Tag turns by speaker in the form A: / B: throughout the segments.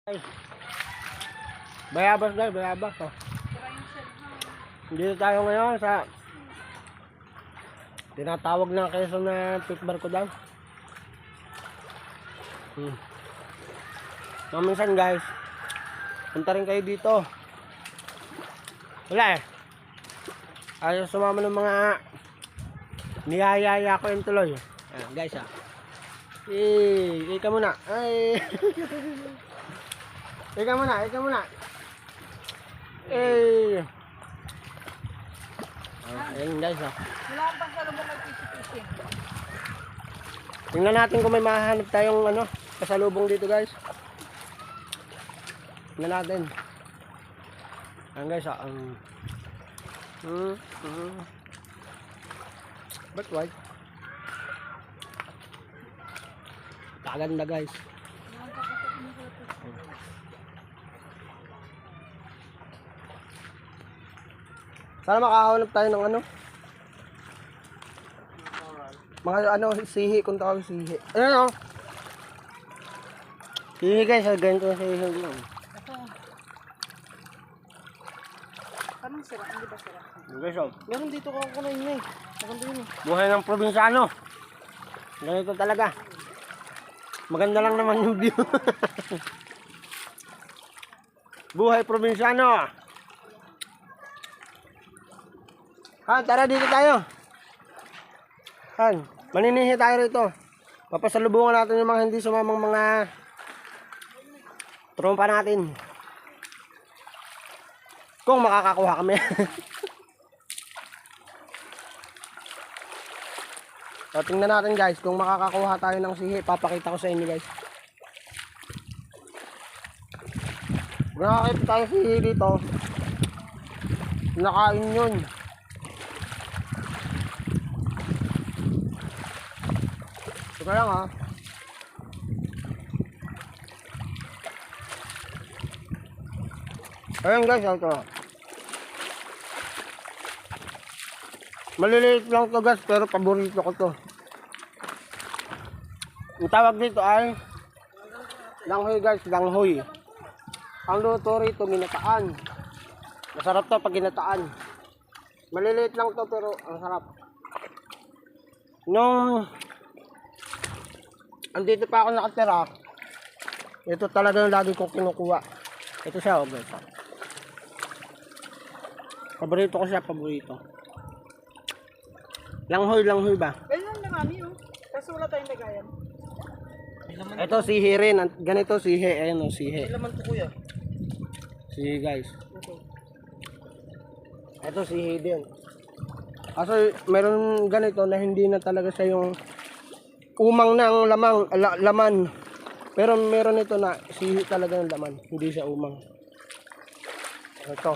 A: Ay, bayabas guys, bayabas. Oh. Dito tayo ngayon sa tinatawag na Quezon na pitbar ko daw. Minsan guys, punta rin kayo dito. Wala eh. Ayaw sumama ng mga niyayaya ko yung tuloy. Ayan guys ah. Ika muna. Ay. Ika muna, ika muna. Ayun guys ah.
B: Wala kang pasalubong ng fishing.
A: Tingnan natin kung may mahanap tayong pasalubong dito guys. Tingnan natin. Ayan guys ah. But why? Kaganda guys. Sana makahanap tayo ng mga sihi kung tawag sihi. Ano? Sihi guys, ganito ang sihi mo.
B: Anong sira? Hindi ba sira?
A: Guys, oh.
B: Meron dito ko kunain niya eh. Maganda yun eh.
A: Buhay ng probinsyano. Ganito talaga. Maganda lang naman yung view. Buhay probinsyano. Han, tara dito tayo. Han, maninihi tayo rito. Papasalubungan natin yung mga hindi sumamang mga trompa natin. Kung makakakuha kami. So, tingnan natin guys kung makakakuha tayo ng sihi. Papakita ko sa inyo guys. Kung nakakita tayo sihi dito, nakain yun. Ito lang ha. Ayan guys, ito. Maliliit lang to guys, pero paborito ko to. Ang tawag dito ay langhoy guys, langhoy. Ang luto rito ginataan. Masarap to pag ginataan. Maliliit lang to pero ang sarap. Nung andito pa ako nakatira, ito talaga yung lagi kong kinukuha. Ito siya, oh guys. Paborito ko siya, paborito. Langhoy ba?
B: Ganyan lang kami oh. Kasi wala tayong lagayan.
A: Ito sihi rin. Ganito sihi. Ayan o, sihi.
B: Laman to kuya.
A: Sihi guys. Ito sihi din. Kaso meron ganito na hindi na talaga siya yung umang ng laman. Pero meron ito na sihi talaga ng laman. Hindi siya umang. Ito.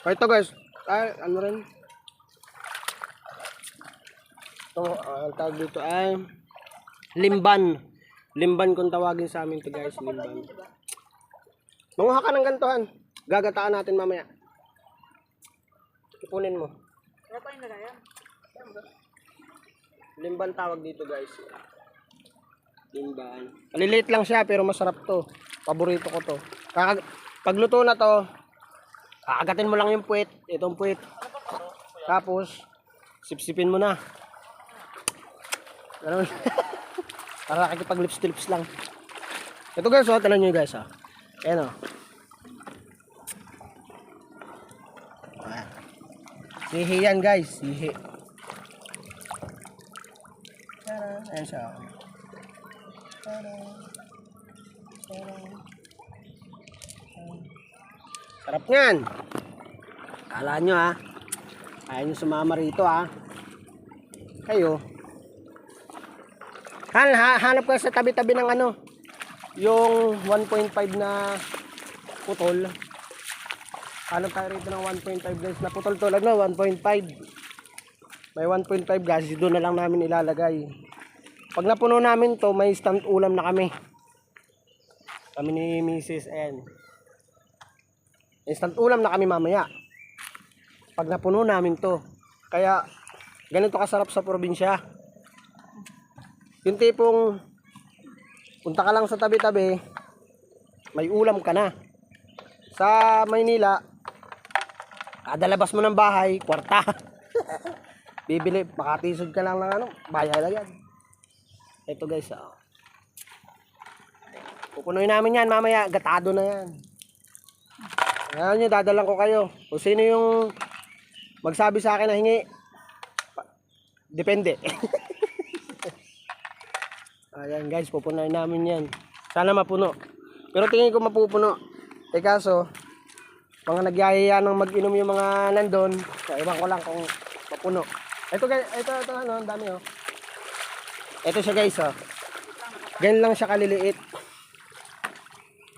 A: Ito guys. Ay, ano rin? Ito, ang tawag dito ay limban. Limban kung tawagin sa amin to guys, limban. Manguha ka ng gantuhan. Gagataan natin mamaya. Ipunin mo.
B: Wala tayong lagayan.
A: Limban tawag dito guys. Limban. Maliliit lang siya pero masarap to. Paborito ko to. Pagluto na to, kakagatin mo lang yung puwet. Itong puwet. Tapos, sipsipin mo na. Ano? Para nakikipag-lips-to-lips lang. Ito guys, oh, talan nyo guys, oh. Ayan, oh. Sihi yan guys, sihi. Ayan siya. Sarap yan. Kala nyo ha. Ayaw nyo sumama rito ha. Kayo. Hanap ka sa tabi-tabi ng yung 1.5 na putol. Hanap tayo rito ng 1.5 guys na putol tulad na 1.5. May 1.5 guys, doon na lang namin ilalagay. Pag napuno namin to, may stand ulam na kami. Kami ni Mrs. N. Instant ulam na kami mamaya. Pag napuno namin to. Kaya ganito kasarap sa probinsya. Yung tipong punta ka lang sa tabi-tabi, may ulam ka na. Sa Maynila, kada labas mo ng bahay, kwarta. Bibili, makatisod ka lang ng ano, bayad lang yan. Ito guys, pupunuin namin yan mamaya, gatado na yan. Ayan nyo, dadalang ko kayo. Kung sino yung magsabi sa akin na hingi, depende. Ayan guys, pupunuin namin yan. Sana mapuno. Pero tingin ko mapupuno. Kaso, mga nagyayaya ng mag-inom yung mga nandun. Ewan ko lang kung mapuno. Ito guys, ito ano, ang dami oh. Ito siya guys oh. Ganyan lang siya kaliliit.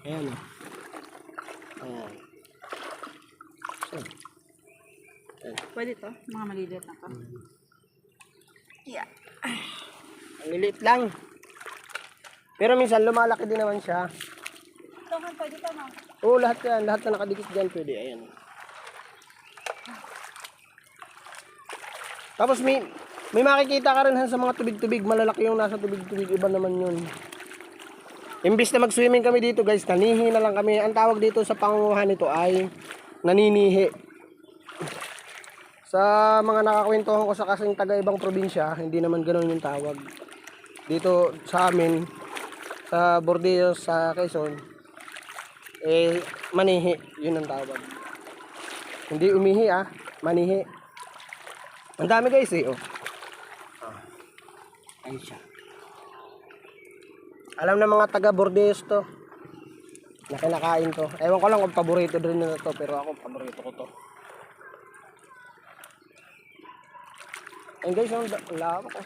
A: Ayan oh. Ayan.
B: Pwede to, mga maliliit na to. Yeah.
A: Ang liliit lang. Pero minsan lumalaki din naman siya.
B: Ito man, pwede to no?
A: Oo, lahat yan. Lahat na nakadikit dyan pwede. Ayan. Tapos may makikita ka rin sa mga tubig-tubig. Malalaki yung nasa tubig-tubig. Iba naman yun. Imbis na mag-swimming kami dito guys, nanihi na lang kami. Ang tawag dito sa pangunguhan nito ay naninihi. Sa mga nakakwentuhan ko sa kasing taga ibang probinsya, hindi naman ganoon yung tawag. Dito sa amin, sa Bordeaux, sa Quezon, manihi, yun ang tawag. Hindi umihi manihi. Ang dami guys oh. Ayun siya. Alam na mga taga Bordeaux to, na kinakain to. Ewan ko lang kung paborito din na to, pero ako paborito ko to. Ayun guys, ang lawak ko.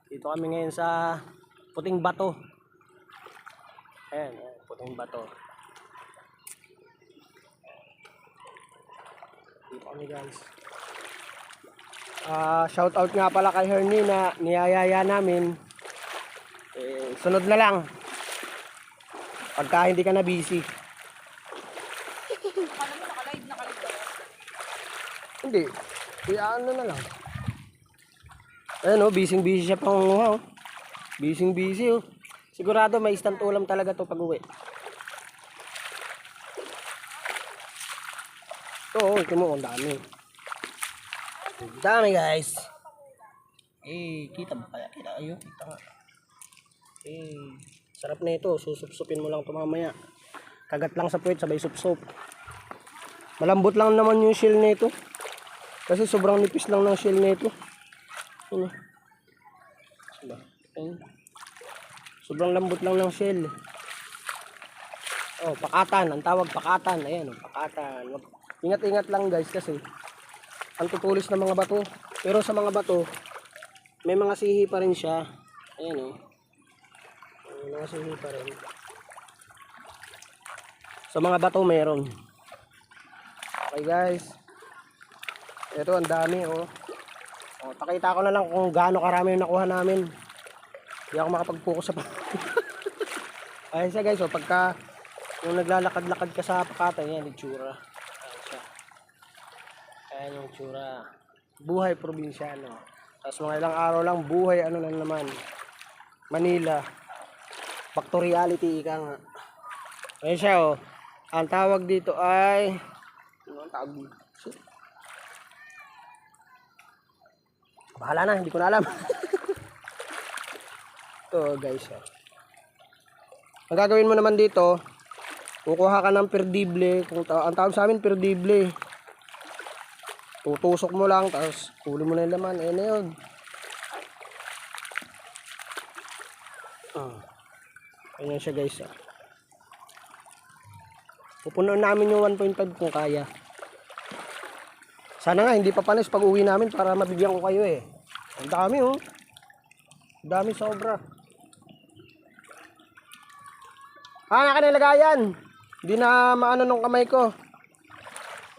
A: Dito kami ngayon sa Puting Bato. Ayan, Puting Bato. Dito kami guys. Shout out nga pala kay Hernie na niyayaya namin. Sunod na lang. Pagka hindi ka na busy.
B: Alam mo, nakalive ka.
A: Hindi. Ano na lang. Ayan busy siya pangunguha oh. Busy oh. Sigurado may instant ulam talaga to pag uwi. Ito mo, ang dami. Ang dami guys. Kita ba kaya? Kita nga. Sarap na ito. Susup-supin mo lang ito mamaya. Kagat lang sa puwet, sabay sup-sup. Malambot lang naman yung shell na ito. Kasi sobrang nipis lang ng shell na ito. Ano? Sobrang lambot lang ng shell. Pakatan. Ang tawag pakatan. Ayan, pakatan. Ingat-ingat lang guys kasi ang tutulis ng mga bato. Pero sa mga bato, may mga sihi pa rin siya. Ayan may mga sihi pa rin. Sa mga bato meron. Okay guys. Ito ang dami pakita ko na lang kung gaano karami yung nakuha namin. Hindi ako makapag-focus sa ayun siya guys pagka yung naglalakad-lakad ka sa pakatan, yan itsura. Ayun siya. Ayan yung itsura. Buhay probinsyano. Tapos mga ilang araw lang buhay na naman. Manila. Back to reality ika nga. Ayun siya Ang tawag dito ay ano ang tawag dito? Bahala na, hindi ko na alam. Ito guys ang gagawin mo naman dito, kukuha ka ng perdible. Ang tawag sa amin perdible. Tutusok mo lang, tapos huli mo na yung laman. Ayan na yun. Ayan siya guys pupunuan namin yung 1.5 kung kaya. Sana nga hindi pa panis pag uwi namin para mabigyan ko kayo Ang dami Ang dami sobra. Naka nilagayan. Hindi na maano nung kamay ko.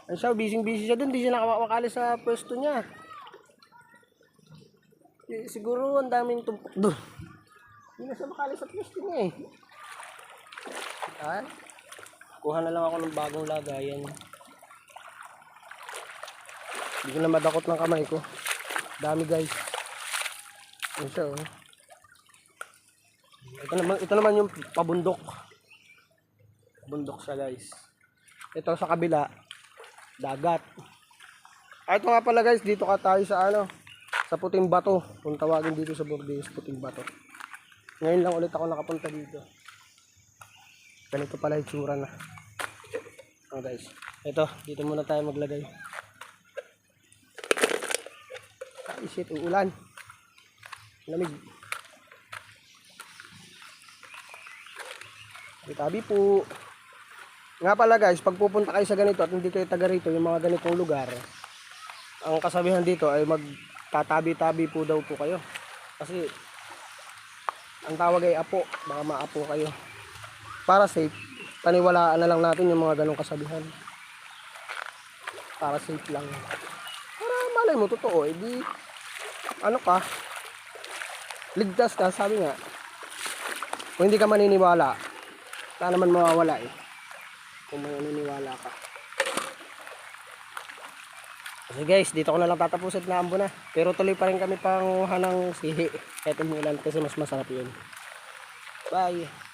A: Ano siya, busy siya dun. Hindi siya nakawakali sa pwesto niya. Siguro ang daming tumpok dun. Hindi na siya makali sa pwesto niya Kuha na lang ako ng bagong lagayan. Hindi ko na madakot ng kamay ko. Dami guys. Ano siya Ito naman yung pabundok. Bundok siya guys. Ito sa kabila, dagat. Ito nga pala guys, dito ka tayo sa sa Puting Bato. Kung tawagin dito sa Bordeaux, Puting Bato. Ngayon lang ulit ako nakapunta dito. Ganito pala yung tsura na. Guys, ito, dito muna tayo maglagay. Ay shit, uulan. Lamig. Tabi po. Nga pala guys, pag pupunta kayo sa ganito at hindi kayo taga rito, yung mga ganitong lugar, ang kasabihan dito ay magtatabi-tabi po daw po kayo. Kasi ang tawag ay apo, baka maapo kayo. Para safe, paniwalaan na lang natin yung mga ganong kasabihan. Para safe lang. Para malay mo, totoo, edi ligtas ka, sabi nga. Kung hindi ka maniniwala, saan naman mawawala kung maniniwala ka. So guys, dito ko na lang tatapusin na ambo na. Pero tuloy pa rin kami panguha ng sihi. Kahit umulan kasi mas masarap yun. Bye!